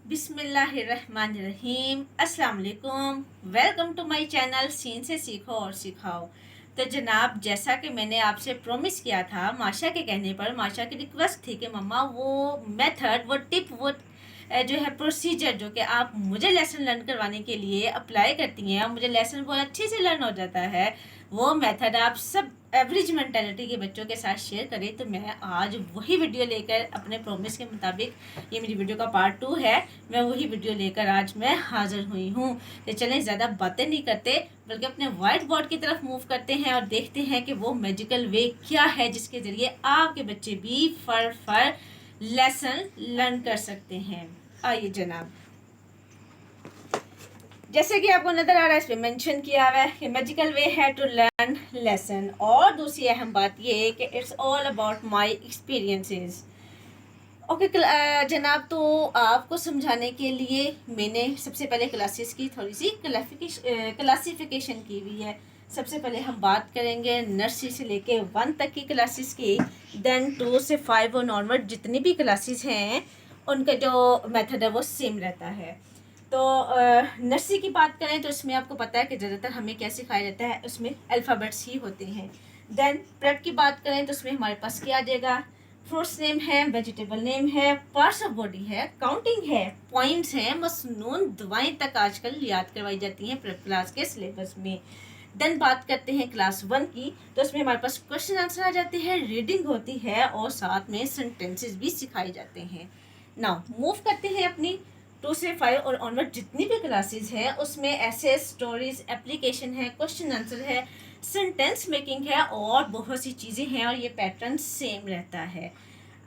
बिस्मिल्लाहिर्रहमानिर्रहीम। अस्सलाम वालेकुम। वेलकम टू माय चैनल सीन से सीखो और सिखाओ। तो जनाब, जैसा कि मैंने आपसे प्रॉमिस किया था, माशा के कहने पर, माशा की रिक्वेस्ट थी कि मम्मा वो मेथड, वो टिप, वो जो है प्रोसीजर जो कि आप मुझे लेसन लर्न करवाने के लिए अप्लाई करती हैं और मुझे लेसन बहुत अच्छे से लर्न हो जाता है, वो मेथड आप सब एवरेज मेंटेलिटी के बच्चों के साथ शेयर करें। तो मैं आज वही वीडियो लेकर, अपने प्रॉमिस के मुताबिक, ये मेरी वीडियो का पार्ट 2 है, मैं वही वीडियो लेकर आज मैं हाजिर हुई हूँ। तो चलें ज़्यादा बातें नहीं करते, बल्कि अपने वाइट बोर्ड की तरफ मूव करते हैं और देखते हैं कि वो मैजिकल वे क्या है जिसके ज़रिए आपके बच्चे भी फर लेसन लर्न कर सकते हैं। आइए जनाब, जैसे कि आपको नजर आ रहा है, इस पे मेंशन किया हुआ है कि मैजिकल वे है टू लर्न लेसन। और दूसरी अहम बात ये है कि it's all about my experiences. Okay जनाब, तो आपको समझाने के लिए मैंने सबसे पहले क्लासेस की थोड़ी सी क्लासिफिकेशन की हुई है। सबसे पहले हम बात करेंगे नर्सरी से लेके 1 तक की क्लासेस की, देन 2 से 5 और ऑनवर्ड जितनी भी क्लासेस हैं उनका जो मेथड है वो सेम रहता है। तो नर्सरी की बात करें तो इसमें आपको पता है कि ज़्यादातर हमें क्या सिखाया जाता है, उसमें अल्फ़ाबेट्स ही होते हैं। देन प्रेप की बात करें तो उसमें हमारे पास क्या आ जाएगा, फ्रूट्स नेम है, वेजिटेबल नेम है, पार्ट्स ऑफ बॉडी है, काउंटिंग है, पॉइंट्स हैं, मसनून दवाएं तक आजकल याद करवाई जाती हैं प्रेप क्लास के सिलेबस में। देन बात करते हैं क्लास 1 की, तो उसमें हमारे पास क्वेश्चन आंसर आ जाते हैं, रीडिंग होती है और साथ में सेंटेंसेस भी सिखाए जाते हैं। नाउ मूव करते हैं अपनी 2 से 5 और ऑनवर्ड जितनी भी क्लासेस हैं उसमें ऐसे स्टोरीज, एप्लीकेशन है, क्वेश्चन आंसर है, सेंटेंस मेकिंग है और बहुत सी चीज़ें हैं और ये पैटर्न सेम रहता है।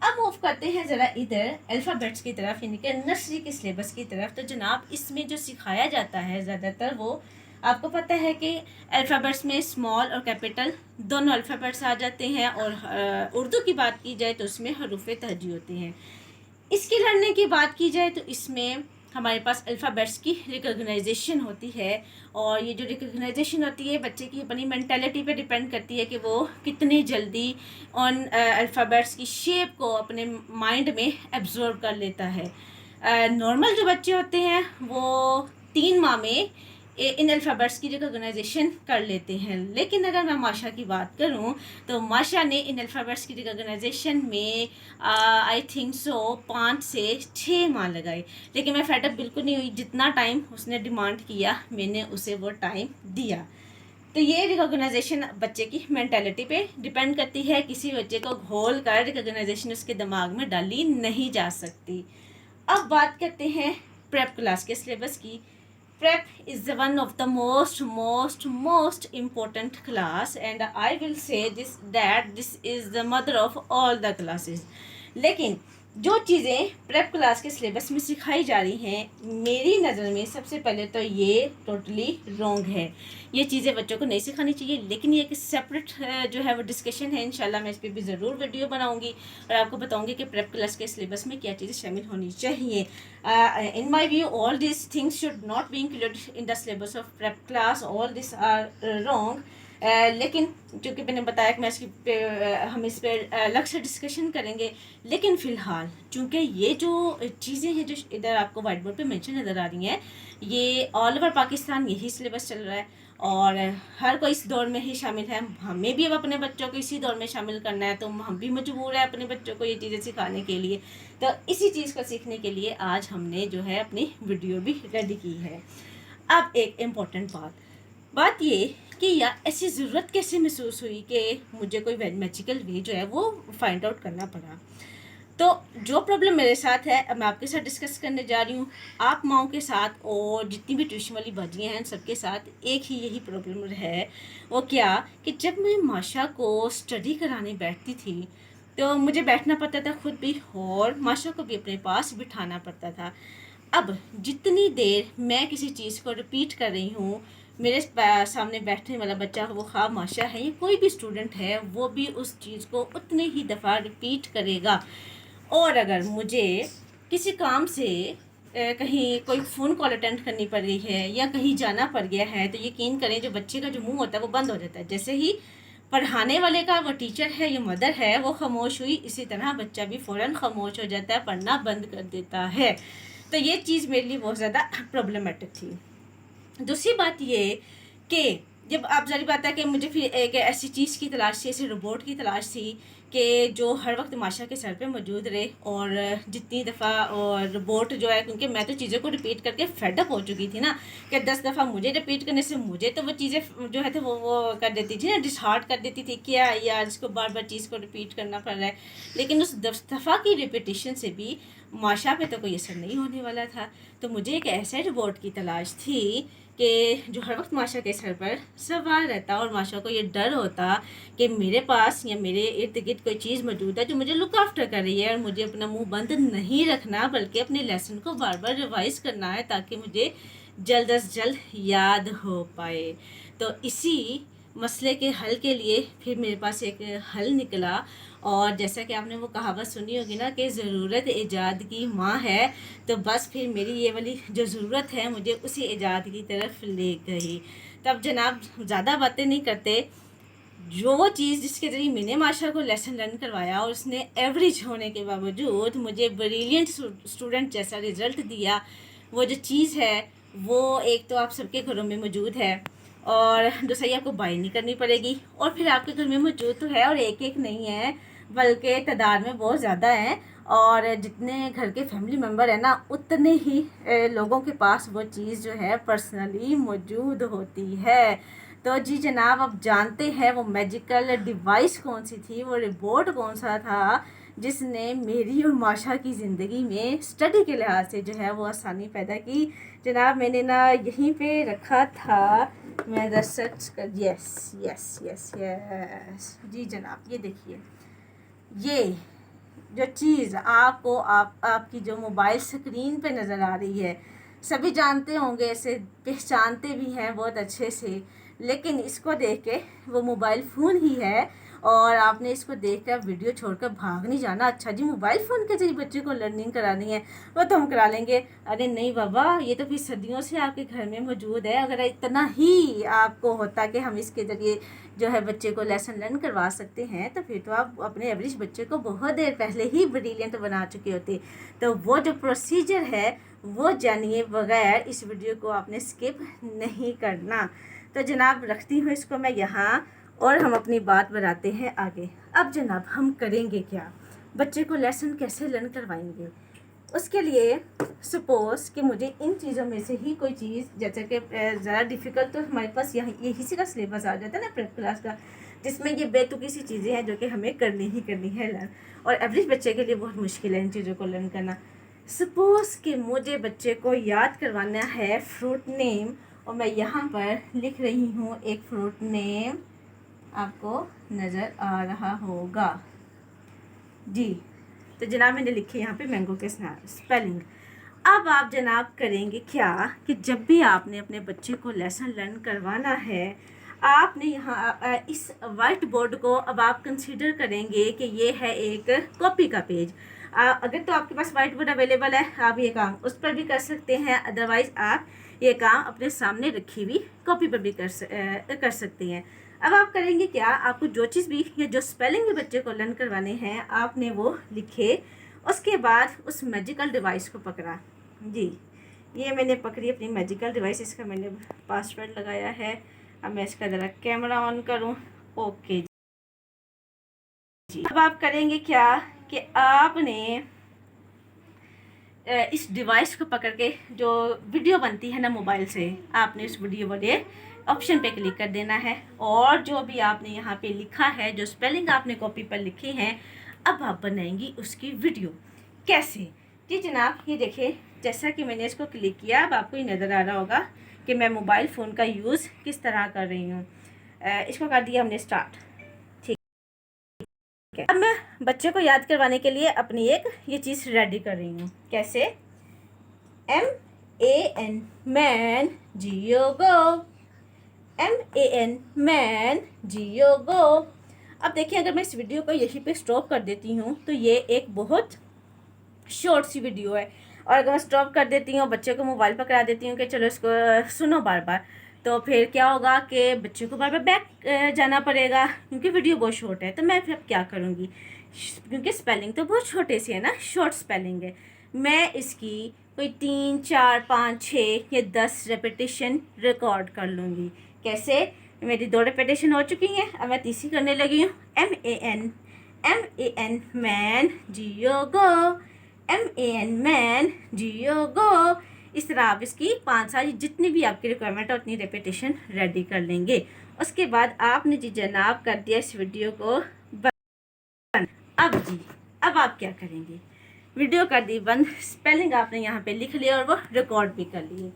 अब मूव करते हैं ज़रा इधर अल्फ़ाबेट्स की तरफ, यानी कि नर्सरी के सिलेबस की तरफ। तो जनाब, इसमें जो सिखाया जाता है ज़्यादातर वो आपको पता है कि अल्फ़ाबेट्स में स्मॉल और कैपिटल दोनों अल्फ़ाबेट्स आ जाते हैं, और उर्दू की बात की जाए तो उसमें हरूफ तहजी होते हैं। इसकी लर्निंग की बात की जाए तो इसमें हमारे पास अल्फ़ाबेट्स की रिकॉग्नाइजेशन होती है, और ये जो रिकॉग्नाइजेशन होती है बच्चे की अपनी मेंटालिटी पे डिपेंड करती है कि वो कितनी जल्दी उन अल्फ़ाबेट्स की शेप को अपने माइंड में एब्जॉर्ब कर लेता है। नॉर्मल जो बच्चे होते हैं वो 3 माह में इन अल्फ़ाबेट्स की रिकॉग्नाइजेशन कर लेते हैं, लेकिन अगर मैं माशा की बात करूं तो माशा ने इन अल्फ़ाबेट्स की रिकॉग्नाइजेशन में आई थिंक सो 5 से 6 माह लगाए। लेकिन मैं फेडअप बिल्कुल नहीं हुई, जितना टाइम उसने डिमांड किया मैंने उसे वो टाइम दिया। तो ये रिकॉग्नाइजेशन बच्चे की मेंटालिटी पे डिपेंड करती है, किसी बच्चे को घोल कर रिकॉग्नाइजेशन उसके दिमाग में डाली नहीं जा सकती। अब बात करते हैं प्रेप क्लास के सिलेबस की। Prep is the one of the most important class, and I will say this is the mother of all the classes. लेकिन जो चीज़ें प्रेप क्लास के सिलेबस में सिखाई जा रही हैं मेरी नज़र में सबसे पहले तो ये टोटली रॉन्ग है। ये चीज़ें बच्चों को नहीं सिखानी चाहिए, लेकिन ये एक सेपरेट जो है वो डिस्कशन है। इंशाल्लाह मैं इस पर भी ज़रूर वीडियो बनाऊंगी और आपको बताऊंगी कि प्रेप क्लास के सिलेबस में क्या चीज़ें शामिल होनी चाहिए। In my view all this things should not be included in the syllabus of prep class, all this are wrong. लेकिन चूँकि मैंने बताया कि मैं हम इस पर अलग से डिस्कशन करेंगे, लेकिन फ़िलहाल चूँकि ये जो चीज़ें हैं जो इधर आपको वाइट बोर्ड पे मेंशन नज़र आ रही हैं, ये ऑल ओवर पाकिस्तान यही सिलेबस चल रहा है और हर कोई इस दौर में ही शामिल है। हमें भी अब अपने बच्चों को इसी दौर में शामिल करना है, तो हम भी मजबूर है अपने बच्चों को ये चीज़ें सिखाने के लिए। तो इसी चीज़ को सीखने के लिए आज हमने जो है अपनी वीडियो भी रेडी की है। अब एक इम्पॉर्टेंट बात ये कि यार ऐसी ज़रूरत कैसे महसूस हुई कि मुझे कोई मैजिकल वे जो है वो फाइंड आउट करना पड़ा। तो जो प्रॉब्लम मेरे साथ है अब मैं आपके साथ डिस्कस करने जा रही हूँ, आप माओ के साथ और जितनी भी ट्यूशन वाली बाजियाँ हैं सबके साथ एक ही यही प्रॉब्लम है। वो क्या कि जब मैं माशा को स्टडी कराने बैठती थी तो मुझे बैठना पड़ता था खुद भी, और माशा को भी अपने पास बिठाना पड़ता था। अब जितनी देर मैं किसी चीज़ को रिपीट कर रही हूँ, मेरे सामने बैठने वाला बच्चा, वो ख़्वाह माशा है या कोई भी स्टूडेंट है, वो भी उस चीज़ को उतने ही दफ़ा रिपीट करेगा। और अगर मुझे किसी काम से कहीं कोई फ़ोन कॉल अटेंड करनी पड़ रही है या कहीं जाना पड़ गया है, तो यकीन करें जो बच्चे का जो मुंह होता है वो बंद हो जाता है। जैसे ही पढ़ाने वाले का, वो टीचर है या मदर है, वो खामोश हुई, इसी तरह बच्चा भी फ़ौरन खामोश हो जाता है, पढ़ना बंद कर देता है। तो ये चीज़ मेरे लिए बहुत ज़्यादा प्रॉब्लमेटिक थी। दूसरी बात ये कि जब आप ज़ाहिर बात है कि मुझे फिर एक ऐसी चीज़ की तलाश थी, ऐसे रोबोट की तलाश थी कि जो हर वक्त माशा के सर पे मौजूद रहे, और जितनी दफ़ा और रोबोट जो है, क्योंकि मैं तो चीज़ों को रिपीट करके फेडअप हो चुकी थी ना, कि 10 दफ़ा मुझे रिपीट करने से मुझे तो वो चीज़ें जो है तो वो कर देती थी ना, डिसहार्ट कर देती थी, क्या यार इसको बार बार चीज़ को रिपीट करना पड़ रहा है। लेकिन उस 10 दफ़ा की रिपीटिशन से भी माशा पे तो कोई असर नहीं होने वाला था। तो मुझे एक ऐसे रोबोट की तलाश थी कि जो हर वक्त माशा के सर पर सवार रहता, और माशा को ये डर होता कि मेरे पास या मेरे इर्द गिर्द कोई चीज़ मौजूद है जो मुझे लुक आफ्टर कर रही है, और मुझे अपना मुंह बंद नहीं रखना बल्कि अपने लेसन को बार बार रिवाइज़ करना है ताकि मुझे जल्द अज जल्द याद हो पाए। तो इसी मसले के हल के लिए फिर मेरे पास एक हल निकला, और जैसा कि आपने वो कहावत सुनी होगी ना कि ज़रूरत ईजाद की माँ है, तो बस फिर मेरी ये वाली जो ज़रूरत है मुझे उसी ईजाद की तरफ ले गई। तब जनाब ज़्यादा बातें नहीं करते, जो वो चीज़ जिसके ज़रिए मैंने माशा को लेसन लर्न करवाया और उसने एवरेज होने के बावजूद मुझे ब्रिलियंट स्टूडेंट जैसा रिज़ल्ट दिया, वो जो चीज़ है वो एक तो आप सबके घरों में मौजूद है, और दूसरी आपको बाई नहीं करनी पड़ेगी, और फिर आपके घर में मौजूद तो है, और एक एक नहीं है बल्कि तादाद में बहुत ज़्यादा है, और जितने घर के फैमिली मेम्बर है ना उतने ही लोगों के पास वो चीज़ जो है पर्सनली मौजूद होती है। तो जी जनाब, अब जानते हैं वो मैजिकल डिवाइस कौन सी थी, वो रिबोट कौन सा था जिसने मेरी और माशा की ज़िंदगी में स्टडी के लिहाज से जो है वो आसानी पैदा की। जनाब मैंने ना यहीं पे रखा था, मैं रिसर्च कर, यस यस यस यस जी जनाब, ये देखिए, ये जो चीज़ आपको आपकी जो मोबाइल स्क्रीन पे नज़र आ रही है, सभी जानते होंगे, इसे पहचानते भी हैं बहुत अच्छे से, लेकिन इसको देख के वो मोबाइल फ़ोन ही है, और आपने इसको देख कर वीडियो छोड़कर भाग नहीं जाना। अच्छा जी, मोबाइल फ़ोन के जरिए बच्चे को लर्निंग करानी है, वो तो हम करा लेंगे। अरे नहीं बाबा, ये तो फिर सदियों से आपके घर में मौजूद है। अगर इतना ही आपको होता कि हम इसके ज़रिए जो है बच्चे को लेसन लर्न करवा सकते हैं, तो फिर तो आप अपने एवरेज बच्चे को बहुत देर पहले ही ब्रिलियंट बना चुके होते। तो वो जो प्रोसीजर है वो जानिए बगैर इस वीडियो को आपने स्किप नहीं करना। तो जनाब रखती हूँ इसको मैं यहाँ, और हम अपनी बात बढ़ाते हैं आगे। अब जनाब हम करेंगे क्या, बच्चे को लेसन कैसे लर्न करवाएंगे? उसके लिए सपोज़ कि मुझे इन चीज़ों में से ही कोई चीज़, जैसे कि ज़्यादा डिफ़िकल्ट तो हमारे पास यही सी का सिलेबस आ जाता है ना प्रेप क्लास का, जिसमें ये बेतुकी सी चीज़ें हैं जो कि हमें करनी ही करनी है लर्न, और एवरेज बच्चे के लिए बहुत मुश्किल है इन चीज़ों को लर्न करना। सपोज़ कि मुझे बच्चे को याद करवाना है फ्रूट नेम, और मैं यहाँ पर लिख रही हूँ एक फ्रूट नेम, आपको नज़र आ रहा होगा जी। तो जनाब मैंने लिखे यहाँ पे मैंगो के स्पेलिंग। अब आप जनाब करेंगे क्या कि जब भी आपने अपने बच्चे को लेसन लर्न करवाना है, आपने यहाँ इस वाइट बोर्ड को अब आप कंसीडर करेंगे कि ये है एक कॉपी का पेज। अगर तो आपके पास वाइट बोर्ड अवेलेबल है, आप ये काम उस पर भी कर सकते हैं, अदरवाइज़ आप ये काम अपने सामने रखी हुई कॉपी पर भी कर सकते हैं। अब आप करेंगे क्या, आपको जो चीज़ भी या जो स्पेलिंग भी बच्चे को लर्न करवाने हैं आपने वो लिखे। उसके बाद उस मैजिकल डिवाइस को पकड़ा जी, ये मैंने पकड़ी अपनी मैजिकल डिवाइस, इसका मैंने पासवर्ड लगाया है। अब मैं इसका ज़रा कैमरा ऑन करूं, ओके जी। अब आप करेंगे क्या कि आपने इस डिवाइस को पकड़ के जो वीडियो बनती है ना मोबाइल से, आपने उस वीडियो वाले ऑप्शन पे क्लिक कर देना है, और जो भी आपने यहाँ पे लिखा है, जो स्पेलिंग आपने कॉपी पर लिखी है, अब आप बनाएंगी उसकी वीडियो। कैसे जी जनाब, ये देखिए, जैसा कि मैंने इसको क्लिक किया, अब आपको ये नज़र आ रहा होगा कि मैं मोबाइल फ़ोन का यूज़ किस तरह कर रही हूँ। इसको कर दिया हमने स्टार्ट, ठीक है। अब मैं बच्चे को याद करवाने के लिए अपनी एक ये चीज़ रेडी कर रही हूँ। कैसे? MAN मैन, जियो गो, MAN मैन, जियो गो। अब देखिए, अगर मैं इस वीडियो को यहीं पे स्टॉप कर देती हूँ तो ये एक बहुत शॉर्ट सी वीडियो है, और अगर मैं स्टॉप कर देती हूँ, बच्चे को मोबाइल पकड़ा देती हूँ कि चलो इसको सुनो बार बार, तो फिर क्या होगा कि बच्चे को बार बार बैक जाना पड़ेगा, क्योंकि वीडियो बहुत शॉर्ट है। तो मैं फिर क्या करूँगी, क्योंकि स्पेलिंग तो बहुत छोटे से है ना, शॉर्ट स्पेलिंग है, मैं इसकी कोई 3, 4, 5, 6 या 10 रेपिटेशन रिकॉर्ड कर लूँगी। कैसे? मेरी 2 रेपिटेशन हो चुकी हैं, अब मैं तीसरी करने लगी हूँ। MAN मैन, जियो गो, MAN मैन, जियो गो। इस तरह आप इसकी 5 सारी जितनी भी आपकी रिक्वायरमेंट है उतनी रेपिटेशन रेडी कर लेंगे। उसके बाद आपने जी जनाब कर दिया इस वीडियो को बंद। अब आप क्या करेंगे? वीडियो कर दी बंद, स्पेलिंग आपने यहाँ पे लिख लिया और वो रिकॉर्ड भी कर लिए।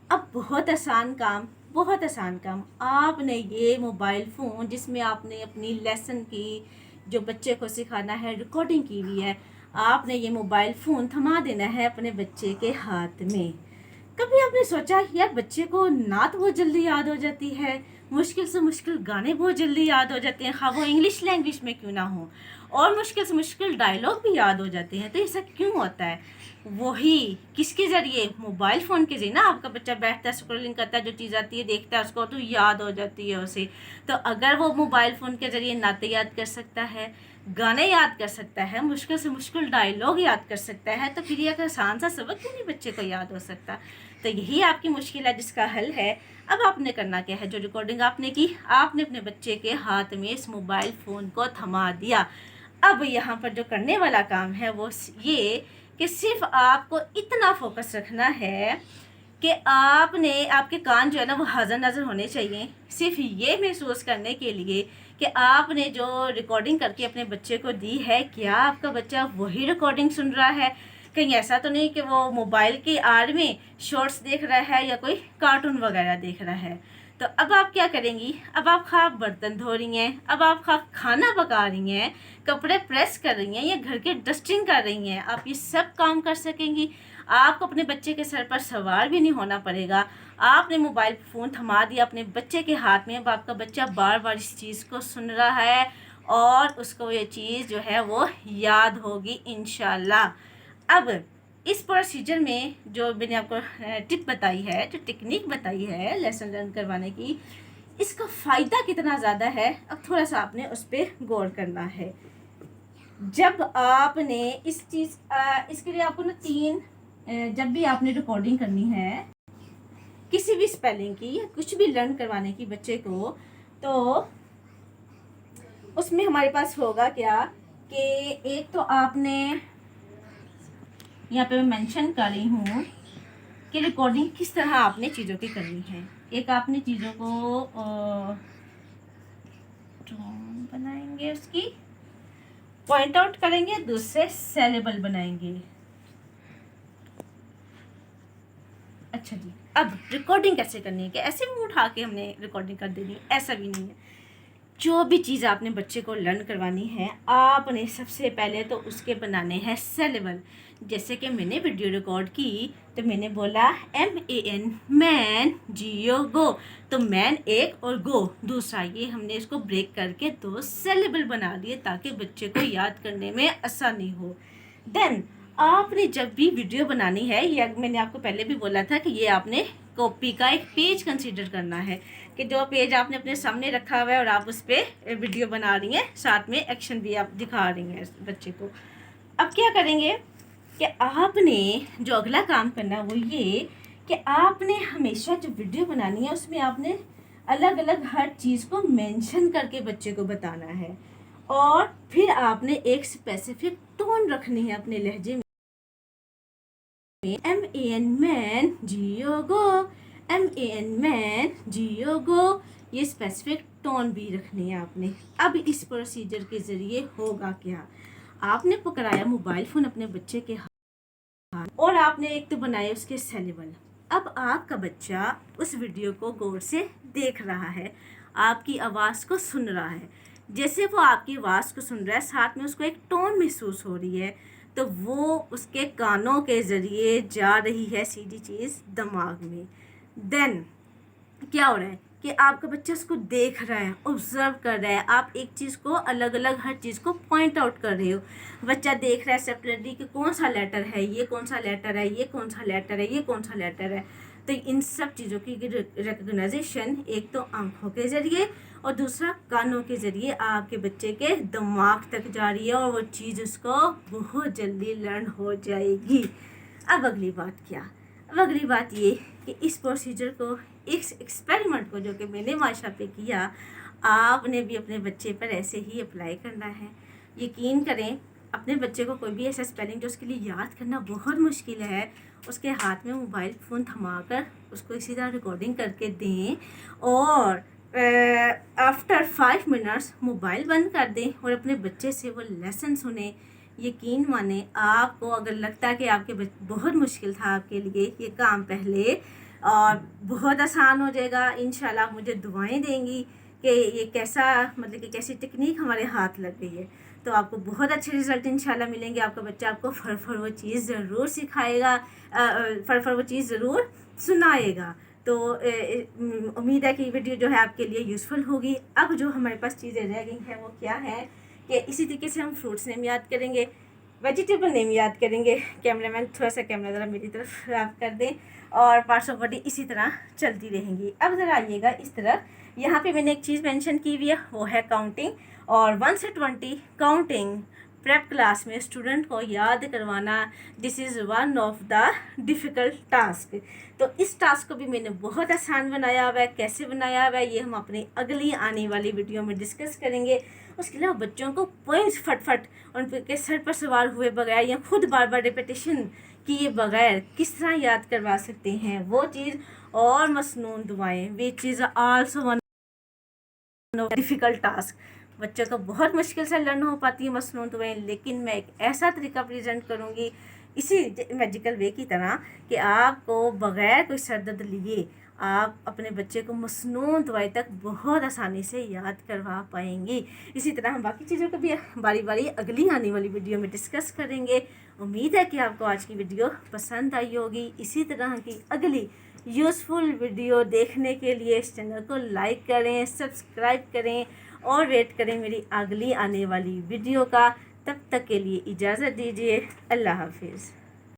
अब बहुत आसान काम, आपने ये मोबाइल फ़ोन जिसमें आपने अपनी लेसन की जो बच्चे को सिखाना है रिकॉर्डिंग की हुई है, आपने ये मोबाइल फ़ोन थमा देना है अपने बच्चे के हाथ में। कभी आपने सोचा यार बच्चे को नात बहुत जल्दी याद हो जाती है, मुश्किल से मुश्किल गाने बहुत जल्दी याद हो जाते हैं, हाँ वो इंग्लिश लैंग्वेज में क्यों ना हो, और मुश्किल से मुश्किल डायलॉग भी याद हो जाते हैं, तो ऐसा क्यों होता है? वही किसके ज़रिए? मोबाइल फ़ोन के ज़रिए ना। आपका बच्चा बैठता है, स्क्रॉलिंग करता है, जो चीज़ आती है देखता है उसको तो याद हो जाती है उसे। तो अगर वो मोबाइल फ़ोन के ज़रिए नाते याद कर सकता है, गाने याद कर सकता है, मुश्किल से मुश्किल डायलॉग याद कर सकता है, तो फिर ये एक आसान सा सबक क्यों नहीं बच्चे को याद हो सकता? तो यही आपकी मुश्किल है जिसका हल है। अब आपने करना क्या है? जो रिकॉर्डिंग आपने की, आपने अपने बच्चे के हाथ में इस मोबाइल फ़ोन को थमा दिया। अब यहाँ पर जो करने वाला काम है वो ये कि सिर्फ आपको इतना फोकस रखना है कि आपके कान जो है ना वो हाज़र नाज़र होने चाहिए, सिर्फ ये महसूस करने के लिए कि आपने जो रिकॉर्डिंग करके अपने बच्चे को दी है, क्या आपका बच्चा वही रिकॉर्डिंग सुन रहा है? कहीं ऐसा तो नहीं कि वो मोबाइल की आड़ में शॉर्ट्स देख रहा है या कोई कार्टून वगैरह देख रहा है। तो अब आप क्या करेंगी? अब आप खा बर्तन धो रही हैं, अब आप खा खाना पका रही हैं, कपड़े प्रेस कर रही हैं या घर के डस्टिंग कर रही हैं, आप ये सब काम कर सकेंगी। आपको अपने बच्चे के सर पर सवार भी नहीं होना पड़ेगा। आपने मोबाइल फ़ोन थमा दिया अपने बच्चे के हाथ में, अब आपका बच्चा बार बार इस चीज़ को सुन रहा है और उसको ये चीज़ जो है वो याद होगी इंशाल्लाह। अब इस प्रोसीजर में जो मैंने आपको टिप बताई है, जो टेक्निक बताई है लेसन लर्न करवाने की, इसका फ़ायदा कितना ज़्यादा है, अब थोड़ा सा आपने उस पर गौर करना है। जब आपने इसके लिए आपको ना जब भी आपने रिकॉर्डिंग करनी है किसी भी स्पेलिंग की या कुछ भी लर्न करवाने की बच्चे को, तो उसमें हमारे पास होगा क्या कि एक तो आपने यहाँ पे मैं मेंशन कर रही हूँ कि रिकॉर्डिंग किस तरह आपने चीज़ों की करनी है। एक आपने चीज़ों को बनाएंगे, उसकी पॉइंट आउट करेंगे, दूसरे सेलेबल बनाएंगे। अच्छा जी, अब रिकॉर्डिंग कैसे करनी है? कि ऐसे मुंह उठा के हमने रिकॉर्डिंग कर देनी है, ऐसा भी नहीं है। जो भी चीज़ आपने बच्चे को लर्न करवानी है, आपने सबसे पहले तो उसके बनाने हैं सेलेबल। जैसे कि मैंने वीडियो रिकॉर्ड की तो मैंने बोला MAN मैन, जियो गो, तो मैन एक और गो दूसरा, ये हमने इसको ब्रेक करके 2 सेलेबल बना लिए ताकि बच्चे को याद करने में आसानी हो। देन आपने जब भी वीडियो बनानी है, या मैंने आपको पहले भी बोला था कि ये आपने कॉपी का एक पेज कंसीडर करना है कि जो पेज आपने अपने सामने रखा हुआ है और आप उस पर वीडियो बना रही हैं, साथ में एक्शन भी आप दिखा रही हैं बच्चे को। अब क्या करेंगे कि आपने जो अगला काम करना है वो ये कि आपने हमेशा जो वीडियो बनानी है उसमें आपने अलग अलग हर चीज़ को मेंशन करके बच्चे को बताना है, और फिर आपने एक स्पेसिफिक टोन रखनी है अपने लहजे में। MAN मैन, जियो गो, MAN मैन, जियो गो, ये स्पेसिफिक टोन भी रखनी है आपने। अब इस प्रोसीजर के ज़रिए होगा क्या? आपने पकड़ाया मोबाइल फ़ोन अपने बच्चे के हाथ और आपने एक तो बनाए उसके सेलेबल। अब आपका बच्चा उस वीडियो को गौर से देख रहा है, आपकी आवाज़ को सुन रहा है। जैसे वो आपकी आवाज़ को सुन रहा है, साथ में उसको एक टोन महसूस हो रही है, तो वो उसके कानों के ज़रिए जा रही है सीधी चीज़ दिमाग में। देन क्या हो रहा है कि आपका बच्चा उसको देख रहा है, ऑब्ज़र्व कर रहा है, आप एक चीज़ को अलग अलग हर चीज़ को पॉइंट आउट कर रहे हो। बच्चा देख रहा है सेपरेटली कि कौन सा लेटर है, ये कौन सा लेटर है, ये कौन सा लेटर है, ये कौन सा लेटर है। तो इन सब चीज़ों की रिकग्नाइजेशन एक तो आंखों के ज़रिए और दूसरा कानों के ज़रिए आपके बच्चे के दिमाग तक जा रही है और वो चीज़ उसको बहुत जल्दी लर्न हो जाएगी। अब अगली बात क्या, अब अगली बात ये कि इस प्रोसीजर को, इस एक्सपेरिमेंट को जो कि मैंने माशा पे किया, आपने भी अपने बच्चे पर ऐसे ही अप्लाई करना है। यकीन करें, अपने बच्चे को कोई भी ऐसा स्पेलिंग जो उसके लिए याद करना बहुत मुश्किल है, उसके हाथ में मोबाइल फ़ोन थमाकर उसको इसी तरह रिकॉर्डिंग करके दें और आफ्टर 5 मिनट्स मोबाइल बंद कर दें और अपने बच्चे से वो लेसन सुने। यकीन माने, आपको अगर लगता है कि आपके बहुत मुश्किल था आपके लिए ये काम पहले, और बहुत आसान हो जाएगा इंशाल्लाह, मुझे दुआएं देंगी कि ये कैसा, मतलब कि कैसी टेक्निक हमारे हाथ लग गई है, तो आपको बहुत अच्छे रिज़ल्ट इंशाल्लाह मिलेंगे। आपका बच्चा आपको फर वो चीज़ ज़रूर सिखाएगा, फर वो चीज़ ज़रूर सुनाएगा। तो उम्मीद है कि ये वीडियो जो है आपके लिए यूज़फुल होगी। अब जो हमारे पास चीज़ें रह गई हैं वो क्या है कि इसी तरीके से हम फ्रूट्स नेम याद करेंगे, वेजिटेबल नेम याद करेंगे। कैमरामैन थोड़ा सा कैमरा ज़रा मेरी तरफ खराब कर दें, और पार्ट्स ऑफ बॉडी इसी तरह चलती रहेंगी। अब ज़रा आइएगा इस तरफ, यहाँ पे मैंने एक चीज़ मेंशन की हुई है, वो है काउंटिंग। और 1 से 20 काउंटिंग प्रेप क्लास में स्टूडेंट को याद करवाना, this is one of the difficult task. तो इस टास्क को भी मैंने बहुत आसान बनाया हुआ है। कैसे बनाया हुआ है ये हम अपनी अगली आने वाली वीडियो में डिस्कस करेंगे। उसके अलावा बच्चों को पॉइंट्स फटफट उनके सर पर सवार हुए बगैर या खुद बार बार रिपीटेशन किए बगैर किस तरह याद करवा सकते हैं वो चीज़। और मसनून दुआएं, which is also one difficult task. बच्चों को बहुत मुश्किल से लर्न हो पाती है मसनून दुआएं, लेकिन मैं एक ऐसा तरीका प्रेजेंट करूँगी इसी मैजिकल वे की तरह कि आपको बग़ैर कोई सर दर्द लिए आप अपने बच्चे को मसनून दुआएं तक बहुत आसानी से याद करवा पाएंगी। इसी तरह हम बाकी चीज़ों को भी बारी बारी अगली आने वाली वीडियो में डिस्कस करेंगे। उम्मीद है कि आपको आज की वीडियो पसंद आई होगी। इसी तरह की अगली यूज़फुल वीडियो देखने के लिए इस चैनल को लाइक करें, सब्सक्राइब करें और वेट करें मेरी अगली आने वाली वीडियो का। तब तक के लिए इजाज़त दीजिए। अल्लाह हाफिज़।